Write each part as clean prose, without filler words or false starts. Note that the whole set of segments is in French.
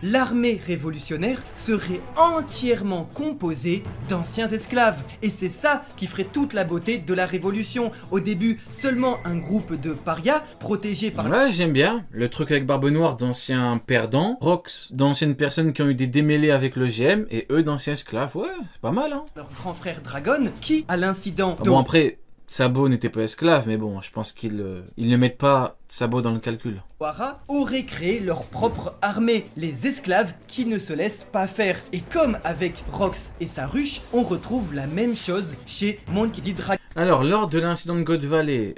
l'armée révolutionnaire serait entièrement composée d'anciens esclaves. Et c'est ça qui ferait toute la beauté de la révolution. Au début, seulement un groupe de parias protégés par... Ouais, j'aime bien. Le truc avec Barbe Noire d'anciens perdants, Rox d'anciennes personnes qui ont eu des démêlés avec le GM, et eux d'anciens esclaves. Ouais, c'est pas mal, hein. leur grand frère Dragon, qui, à l'incident... Bon, après, Sabo n'était pas esclave, mais bon, je pense qu'ils ne mettent pas Sabo dans le calcul. Wara auraient créé leur propre armée, les esclaves qui ne se laissent pas faire. Et comme avec Rox et sa ruche, on retrouve la même chose chez Monkey Dragon. Alors, lors de l'incident de God Valley,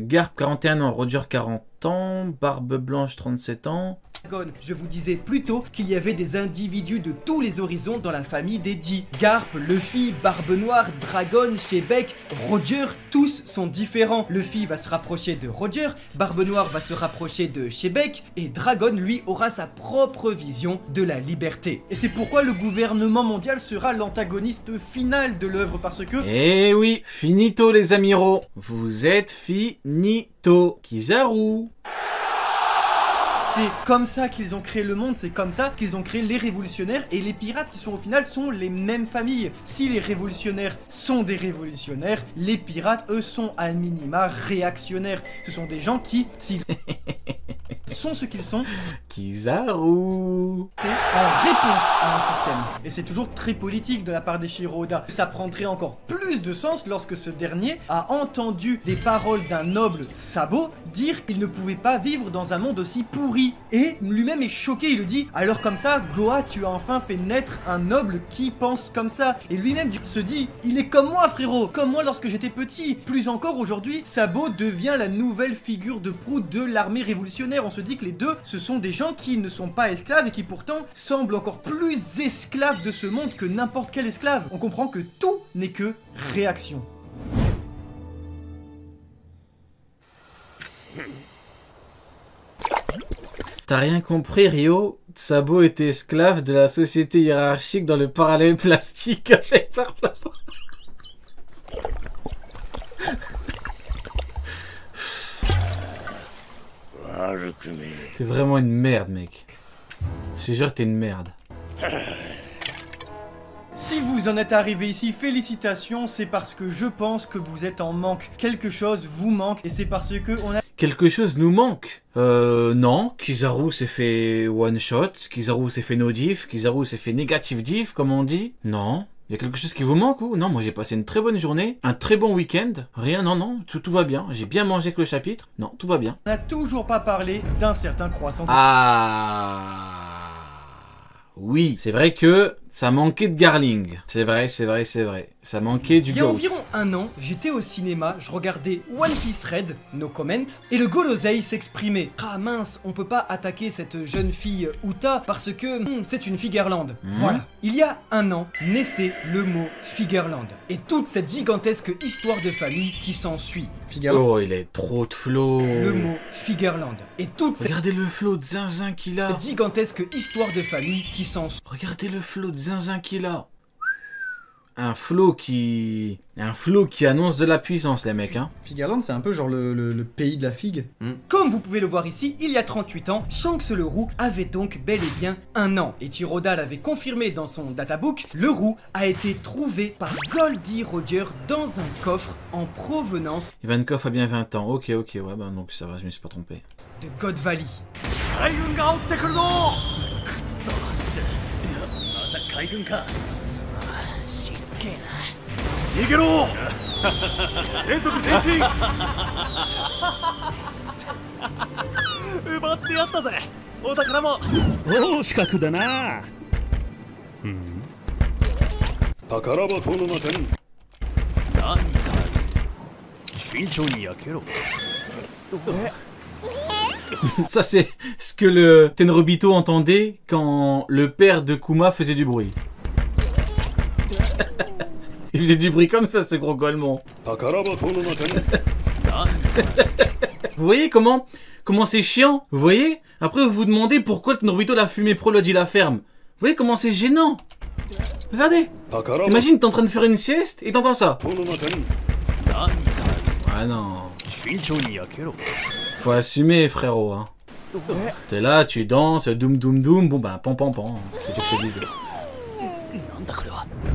Garp 41 ans, Roger 40 ans, Barbe Blanche 37 ans... Je vous disais plus tôt qu'il y avait des individus de tous les horizons dans la famille des Dee. Garp, Luffy, Barbe Noire, Dragon, Shebeck, Roger, tous sont différents. Luffy va se rapprocher de Roger, Barbe Noire va se rapprocher de Shebeck, et Dragon, lui, aura sa propre vision de la liberté. Et c'est pourquoi le gouvernement mondial sera l'antagoniste final de l'œuvre, parce que... Eh oui, finito les amiraux, vous êtes finito, Kizaru. C'est comme ça qu'ils ont créé le monde, c'est comme ça qu'ils ont créé les révolutionnaires, et les pirates qui sont au final sont les mêmes familles. Si les révolutionnaires sont des révolutionnaires, les pirates eux sont à minima réactionnaires. Ce sont des gens qui, s'ils sont ce qu'ils sont, Kizaru, c'est en réponse à un système. Et c'est toujours très politique de la part d'Eiichiro Oda. Ça prendrait encore plus de sens lorsque ce dernier a entendu des paroles d'un noble Sabo dire qu'il ne pouvait pas vivre dans un monde aussi pourri. Et lui-même est choqué, il le dit, alors comme ça, Goa, tu as enfin fait naître un noble qui pense comme ça. Et lui-même se dit, il est comme moi frérot, comme moi lorsque j'étais petit. Plus encore aujourd'hui, Sabo devient la nouvelle figure de proue de l'armée révolutionnaire. On se dit que les deux, ce sont des gens qui ne sont pas esclaves et qui pourtant semblent encore plus esclaves de ce monde que n'importe quel esclave. On comprend que tout n'est que réaction. T'as rien compris, Rio? Sabo était esclave de la société hiérarchique dans le parallèle plastique avec Barbe. T'es vraiment une merde, mec. Je te jure que t'es une merde. Si vous en êtes arrivé ici, félicitations, c'est parce que je pense que vous êtes en manque. Quelque chose vous manque, et c'est parce que on a... Quelque chose nous manque. Non, Kizaru s'est fait one shot, Kizaru s'est fait no diff, Kizaru s'est fait negative diff, comme on dit. Non. Il y a quelque chose qui vous manque ou? Non, moi j'ai passé une très bonne journée, un très bon week-end. Rien, non, tout va bien. J'ai bien mangé que le chapitre. Non, tout va bien. On n'a toujours pas parlé d'un certain croissant. Ah oui, c'est vrai que ça manquait de Garling. C'est vrai. Ça manquait du Il y a goat. environ un an, j'étais au cinéma, je regardais One Piece Red, no comment, et le Golosei s'exprimait. Ah mince, on peut pas attaquer cette jeune fille Uta parce que c'est une Figerland. Voilà. Il y a un an, naissait le mot Figerland. Et toute cette gigantesque histoire de famille qui s'ensuit. Oh, il a trop de flow. Le mot Figerland. Et toute cette Regardez le flow de zinzin qu'il a. gigantesque histoire de famille qui s'ensuit. Regardez le flow de zinzin qu'il a. Un flow qui annonce de la puissance, les mecs, hein. Figerland, c'est un peu genre le pays de la figue. Comme vous pouvez le voir ici, il y a 38 ans, Shanks le roux avait donc bel et bien un an. Et Chiroda l'avait confirmé dans son databook, le roux a été trouvé par Goldie Roger dans un coffre en provenance Ivankov a bien 20 ans. Ok, ouais, bah donc ça va, je me suis pas trompé. de God Valley. Ça c'est ce que le Tenrobito entendait quand le père de Kuma faisait du bruit. Il faisait du bruit comme ça, ce gros golemon. Vous voyez comment c'est chiant? Vous voyez? Après vous vous demandez pourquoi le Tenrobito l'a fumé pro le dit la ferme. Vous voyez comment c'est gênant? Regardez. T'imagines t'es en train de faire une sieste et t'entends ça. Ah non. Faut assumer, frérot, hein. T'es là, tu danses, doum doum doum, bon bah pan pan pan, c'est ce que je te disais.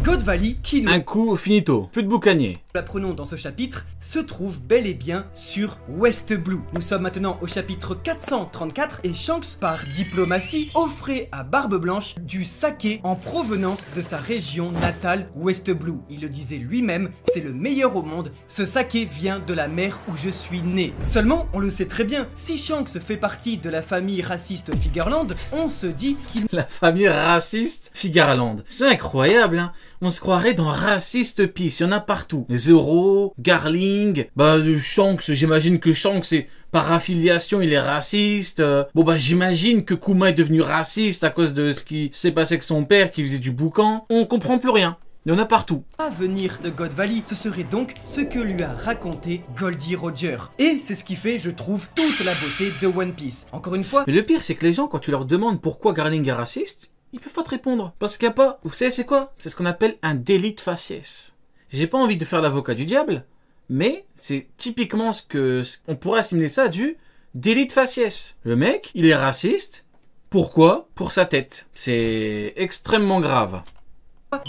God Valley, qui nous Un coup, finito, plus de boucanier. apprenons dans ce chapitre, se trouve bel et bien sur West Blue. Nous sommes maintenant au chapitre 434 et Shanks, par diplomatie, offrait à Barbe Blanche du saké en provenance de sa région natale West Blue. Il le disait lui-même, c'est le meilleur au monde, ce saké vient de la mer où je suis né. Seulement, on le sait très bien, si Shanks fait partie de la famille raciste Figarland, on se dit qu'il La famille raciste Figarland. C'est incroyable, hein. On se croirait dans Raciste Peace, il y en a partout. Zero, Garling, bah Shanks, j'imagine que Shanks c'est par affiliation il est raciste. Bon bah j'imagine que Kuma est devenu raciste à cause de ce qui s'est passé avec son père qui faisait du boucan. On comprend plus rien. Il y en a partout. à venir de God Valley, ce serait donc ce que lui a raconté Goldie Roger. Et c'est ce qui fait, je trouve, toute la beauté de One Piece. Encore une fois, Mais le pire c'est que les gens quand tu leur demandes pourquoi Garling est raciste, ils peuvent pas te répondre. Parce qu'il n'y a pas... Vous savez c'est quoi? C'est ce qu'on appelle un délit de faciès. J'ai pas envie de faire l'avocat du diable, mais c'est typiquement ce que... On pourrait assimiler ça du délit de faciès. Le mec, il est raciste. Pourquoi? Pour sa tête. C'est extrêmement grave.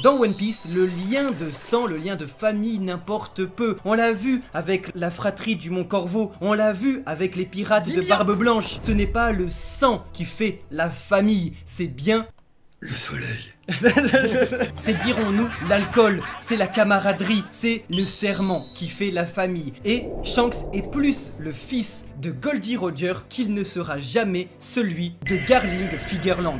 dans One Piece, le lien de sang, le lien de famille n'importe peu. On l'a vu avec la fratrie du Mont Corvo, on l'a vu avec les pirates de Barbe Blanche. Ce n'est pas le sang qui fait la famille, c'est bien Le soleil. c'est, dirons-nous, l'alcool, c'est la camaraderie, c'est le serment qui fait la famille. Et Shanks est plus le fils de Goldie Roger qu'il ne sera jamais celui de Garling Figarland.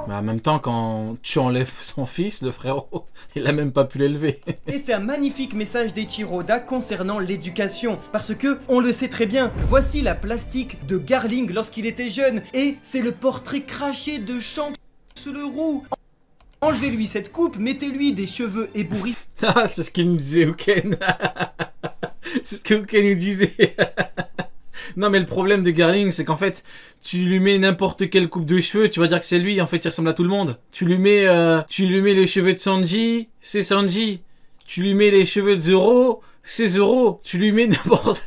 Mais en même temps, quand tu enlèves son fils, le frérot, il a même pas pu l'élever. Et c'est un magnifique message d'Eiichiro Oda concernant l'éducation. Parce que, on le sait très bien, voici la plastique de Garling lorsqu'il était jeune. Et c'est le portrait craché de Shanks le roux. Enlevez-lui cette coupe, mettez-lui des cheveux ébouriffés. Ah, c'est ce qu'il nous disait, Uken. C'est ce que Uken nous disait. Non, mais le problème de Garling, c'est qu'en fait, tu lui mets n'importe quelle coupe de cheveux, tu vas dire que c'est lui, en fait, il ressemble à tout le monde. Tu lui mets les cheveux de Sanji, c'est Sanji. Tu lui mets les cheveux de Zoro, c'est Zoro. Tu lui mets n'importe...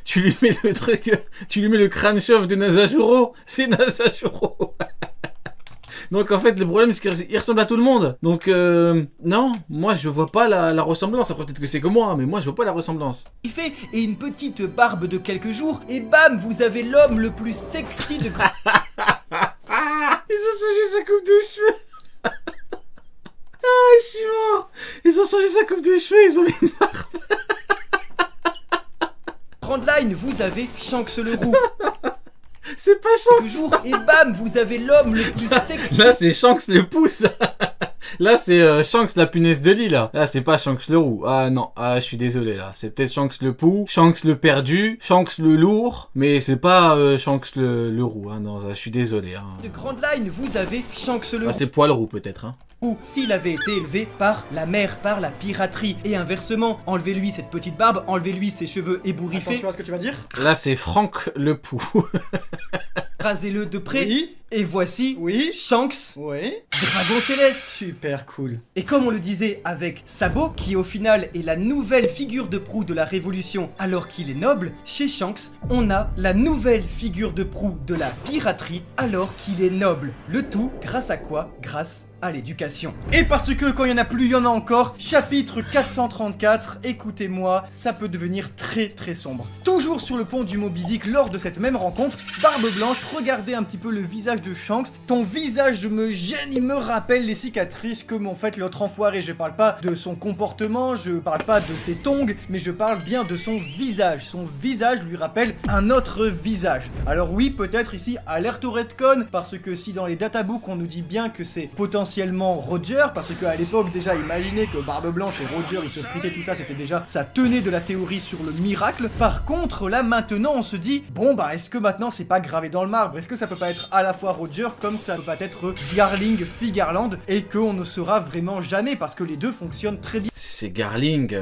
tu lui mets le truc... Tu lui mets le crâne chauve de Nasajuro, c'est Nasajuro. Donc en fait le problème c'est qu'il ressemble à tout le monde. Donc non, moi je vois pas la ressemblance. Après peut-être que c'est que moi, mais moi je vois pas la ressemblance. Et une petite barbe de quelques jours, et bam, vous avez l'homme le plus sexy de... Ils ont changé sa coupe de cheveux. Ah, je suis mort. Ils ont changé sa coupe de cheveux, ils ont mis une barbe. Grand line, vous avez Shanks le roux. C'est pas Quelques Shanks. jours, et bam, vous avez l'homme le plus sexy. Là c'est Shanks le pouce. Là c'est Shanks la punaise de lit là. Là c'est pas Shanks le roux. Ah non, ah je suis désolé là. C'est peut-être Shanks le pou, Shanks le perdu, Shanks le lourd, mais c'est pas Shanks le roux. Hein. Non, je suis désolé. Hein. De Grand line, vous avez Shanks le Ah, c'est poil roux peut-être. Hein. ou s'il avait été élevé par la mer, par la piraterie. Et inversement, enlevez-lui cette petite barbe, enlevez-lui ses cheveux ébouriffés, Attention à ce que tu vas dire. Là c'est Franck le pou. rasez-le de près, Oui. et voici Oui. Shanks, Oui. dragon céleste. Super cool. Et comme on le disait avec Sabo, qui au final est la nouvelle figure de proue de la révolution alors qu'il est noble, chez Shanks, on a la nouvelle figure de proue de la piraterie alors qu'il est noble. Le tout grâce à quoi? Grâce à l'éducation. Et parce que quand il y en a plus, il y en a encore. Chapitre 434, écoutez-moi, ça peut devenir très très sombre. Toujours sur le pont du Moby Dick, lors de cette même rencontre, Barbe Blanche regardez un petit peu le visage de Shanks. Ton visage me gêne, il me rappelle les cicatrices que m'ont fait l'autre enfoiré. Je parle pas de son comportement, je parle pas de ses tongs, mais je parle bien de son visage. Son visage lui rappelle un autre visage. Alors oui, peut-être ici, alerte au retcon, parce que si dans les databooks on nous dit bien que c'est potentiellement Roger, parce qu'à l'époque déjà, imaginez que Barbe Blanche et Roger ils se fritaient, tout ça, c'était déjà, ça tenait de la théorie sur le miracle. Par contre là maintenant on se dit, bon bah est-ce que maintenant c'est pas gravé dans le marbre? Est-ce que ça peut pas être à la fois Roger comme ça peut pas être Garling Figarland, et qu'on ne saura vraiment jamais parce que les deux fonctionnent très bien. C'est Garling,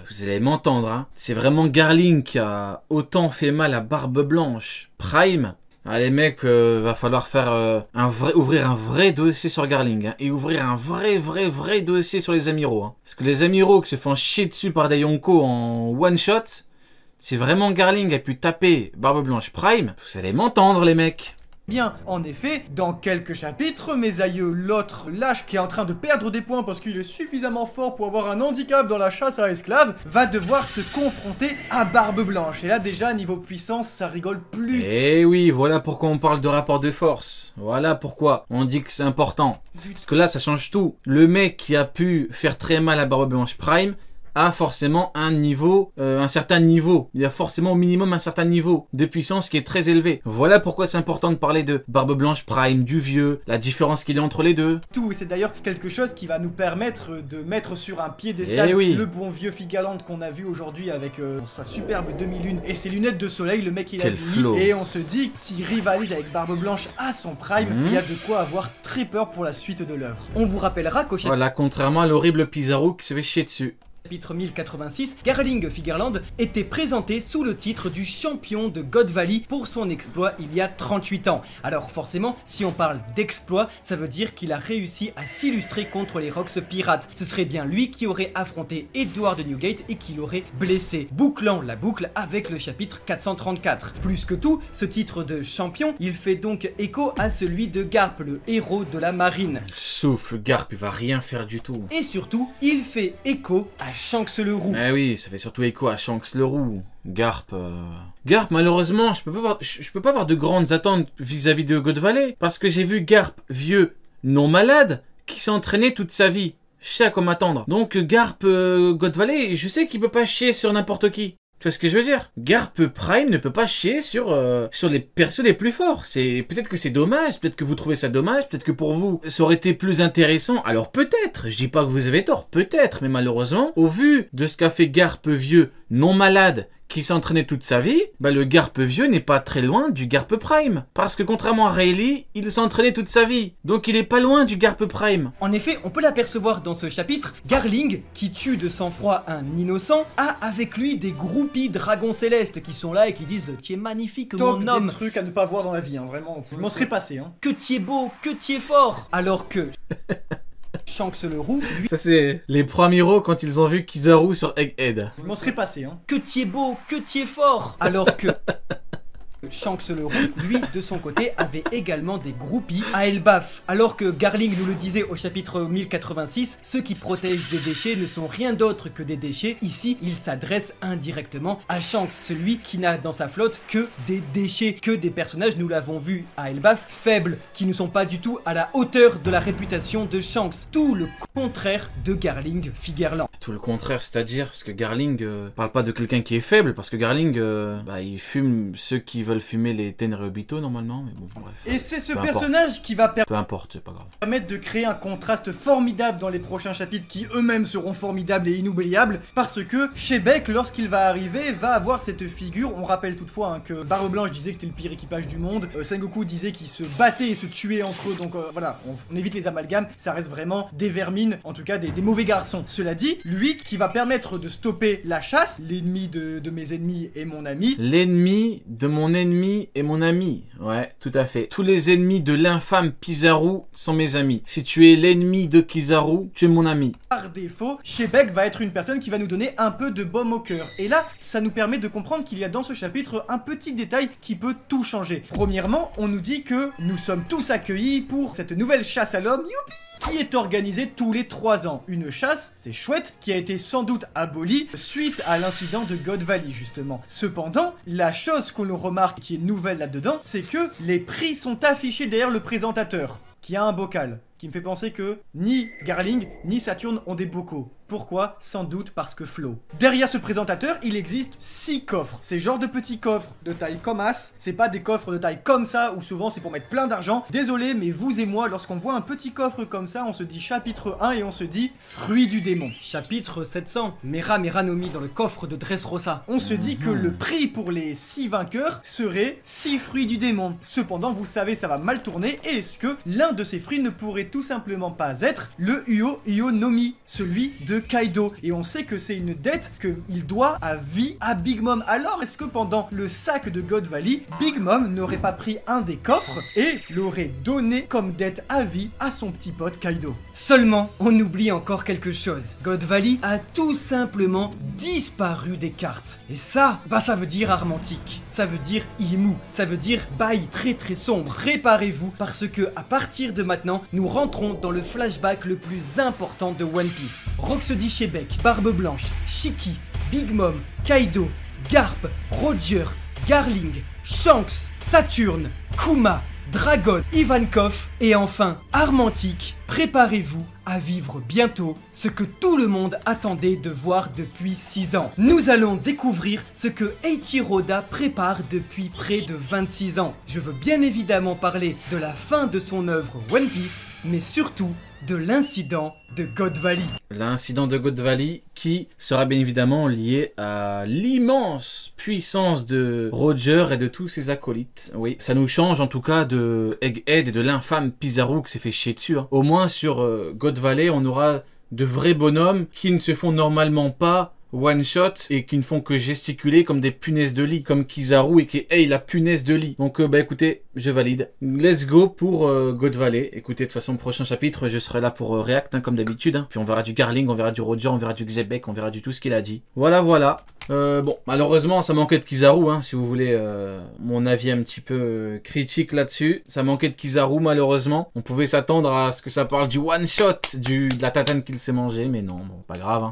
vous allez m'entendre, hein. C'est vraiment Garling qui a autant fait mal à Barbe Blanche. Prime. Ah les mecs, va falloir faire ouvrir un vrai dossier sur Garling, hein, et ouvrir un vrai dossier sur les amiraux. Hein. Parce que les amiraux qui se font chier dessus par des Yonko en one shot, Si vraiment Garling a pu taper Barbe Blanche Prime, vous allez m'entendre les mecs. Bien, en effet, dans quelques chapitres, mes aïeux, l'autre lâche qui est en train de perdre des points parce qu'il est suffisamment fort pour avoir un handicap dans la chasse à esclaves, va devoir se confronter à Barbe Blanche. Et là déjà, niveau puissance, ça rigole plus. Eh oui, voilà pourquoi on parle de rapport de force. Voilà pourquoi on dit que c'est important. Parce que là, ça change tout. Le mec qui a pu faire très mal à Barbe Blanche Prime a forcément un niveau, un certain niveau. Il y a forcément au minimum un certain niveau de puissance qui est très élevé. Voilà pourquoi c'est important de parler de Barbe Blanche Prime, du vieux, la différence qu'il y a entre les deux. Tout, et c'est d'ailleurs quelque chose qui va nous permettre de mettre sur un piédestal le bon vieux Figaland qu'on a vu aujourd'hui avec sa superbe demi-lune et ses lunettes de soleil. Le mec il a vu et on se dit s'il rivalise avec Barbe Blanche à son prime, il y a de quoi avoir très peur pour la suite de l'œuvre. On vous rappellera qu'au Voilà, contrairement à l'horrible Pizarro qui se fait chier dessus. Chapitre 1086, Garling Figerland était présenté sous le titre du champion de God Valley pour son exploit il y a 38 ans. Alors forcément, si on parle d'exploit, ça veut dire qu'il a réussi à s'illustrer contre les Rocks pirates. Ce serait bien lui qui aurait affronté Edward de Newgate et qui l'aurait blessé, bouclant la boucle avec le chapitre 434. Plus que tout, ce titre de champion, il fait donc écho à celui de Garp, le héros de la marine. Souffle, Garp, il va rien faire du tout. Et surtout, il fait écho à Shanks le Roux. Eh oui, ça fait surtout écho à Shanks le Roux. Garp, malheureusement, je peux pas avoir de grandes attentes vis-à-vis de God Valley, parce que j'ai vu Garp vieux, non malade, qui s'entraînait toute sa vie. Je sais à quoi m'attendre. Donc Garp, God Valley, je sais qu'il peut pas chier sur n'importe qui. Tu vois ce que je veux dire? Garp Prime ne peut pas chier sur les persos les plus forts. Peut-être que c'est dommage, peut-être que vous trouvez ça dommage, peut-être que pour vous, ça aurait été plus intéressant. Alors peut-être, je dis pas que vous avez tort, peut-être, mais malheureusement, au vu de ce qu'a fait Garp vieux, non malade, qui s'entraînait toute sa vie, bah le Garp vieux n'est pas très loin du Garp Prime. Parce que contrairement à Rayleigh, il s'entraînait toute sa vie. Donc il est pas loin du Garp Prime. En effet, on peut l'apercevoir dans ce chapitre, Garling, qui tue de sang-froid un innocent, a avec lui des groupies dragons célestes qui sont là et qui disent « Tu es magnifique mon homme !» Des trucs à ne pas voir dans la vie, hein, vraiment. Je m'en serais passé. Hein. « Que tu es beau, que tu es fort !» Alors que... Shanks le Roux, lui... Ça c'est les premiers mots quand ils ont vu Kizaru sur Egghead. Je m'en serais passé, hein. Que tu es beau, que tu es fort. Alors que... Shanks le Roux, lui, de son côté, avait également des groupies à Elbaf. Alors que Garling nous le disait au chapitre 1086, ceux qui protègent des déchets ne sont rien d'autre que des déchets. Ici, il s'adresse indirectement à Shanks, celui qui n'a dans sa flotte que des déchets, que des personnages, nous l'avons vu à Elbaf, faibles, qui ne sont pas du tout à la hauteur de la réputation de Shanks. Tout le contraire de Garling Figerland. Tout le contraire, c'est-à-dire, parce que Garling parle pas de quelqu'un qui est faible, parce que Garling, il fume ceux qui veulent fumer les Tenryubito normalement, mais bon, bref. Et c'est ce personnage qui va peu importe, c'est pas grave. Permettre de créer un contraste formidable dans les prochains chapitres qui eux-mêmes seront formidables et inoubliables, parce que Shebek, lorsqu'il va arriver, va avoir cette figure. On rappelle toutefois hein, que Barbe Blanche disait que c'était le pire équipage du monde, Sengoku disait qu'ils se battaient et se tuaient entre eux, donc voilà, on évite les amalgames, ça reste vraiment des vermines, en tout cas des mauvais garçons. Cela dit, lui qui va permettre de stopper la chasse, l'ennemi de mes ennemis et mon ami. L'ennemi de mon ennemi et mon ami. Ouais, tout à fait. Tous les ennemis de l'infâme Kizaru sont mes amis. Si tu es l'ennemi de Kizaru, tu es mon ami. Par défaut, Shebek va être une personne qui va nous donner un peu de baume au cœur. Et là, ça nous permet de comprendre qu'il y a dans ce chapitre un petit détail qui peut tout changer. Premièrement, on nous dit que nous sommes tous accueillis pour cette nouvelle chasse à l'homme, youpi, qui est organisée tous les 3 ans. Une chasse, c'est chouette, qui a été sans doute abolie suite à l'incident de God Valley justement. Cependant, la chose que l'on remarque qui est nouvelle là-dedans, c'est que les prix sont affichés derrière le présentateur, qui a un bocal, qui me fait penser que ni Garling ni Saturne ont des bocaux. Pourquoi? Sans doute parce que Flo. Derrière ce présentateur, il existe 6 coffres. Ces genres de petits coffres de taille comme as, c'est pas des coffres de taille comme ça, où souvent c'est pour mettre plein d'argent. Désolé, mais vous et moi, lorsqu'on voit un petit coffre comme ça, on se dit chapitre 1 et on se dit fruit du démon. Chapitre 700, Mera Meranomi dans le coffre de Dressrosa. On se dit que le prix pour les 6 vainqueurs serait 6 fruits du démon. Cependant, vous savez, ça va mal tourner, et est-ce que l'un de ces fruits ne pourrait tout simplement pas être le Uo no Mi, celui de Kaido. Et on sait que c'est une dette qu'il doit à vie à Big Mom. Alors est-ce que pendant le sac de God Valley, Big Mom n'aurait pas pris un des coffres et l'aurait donné comme dette à vie à son petit pote Kaido? Seulement, on oublie encore quelque chose. God Valley a tout simplement disparu des cartes. Et ça, ça veut dire armantique. Ça veut dire Imu. Ça veut dire bail très très sombre. Préparez-vous parce que à partir de maintenant, nous rentrons dans le flashback le plus important de One Piece. Rocksteady Shebeck, Barbe Blanche, Shiki, Big Mom, Kaido, Garp, Roger, Garling, Shanks, Saturne, Kuma, Dragon, Ivankov et enfin Armantique. Préparez-vous à vivre bientôt ce que tout le monde attendait de voir depuis 6 ans. Nous allons découvrir ce que Eiichiro Oda prépare depuis près de 26 ans. Je veux bien évidemment parler de la fin de son œuvre One Piece, mais surtout de l'incident de God Valley. L'incident de God Valley qui sera bien évidemment lié à l'immense puissance de Roger et de tous ses acolytes. Oui, ça nous change en tout cas de Egghead et de l'infâme Pizarro qui s'est fait chier dessus. Au moins sur God Valley, on aura de vrais bonhommes qui ne se font normalement pas one shot et qui ne font que gesticuler comme des punaises de lit, comme Kizaru et qui est hey, la punaise de lit. Donc écoutez, je valide. Let's go pour God Valley. Écoutez, de toute façon, prochain chapitre, je serai là pour React, comme d'habitude. Puis on verra du Garling, on verra du Roger, on verra du Xebec, on verra du tout ce qu'il a dit. Voilà. Bon, malheureusement, ça manquait de Kizaru, si vous voulez mon avis un petit peu critique là-dessus. Ça manquait de Kizaru, malheureusement. On pouvait s'attendre à ce que ça parle du one shot, de la tatane qu'il s'est mangé, mais non, bon, pas grave.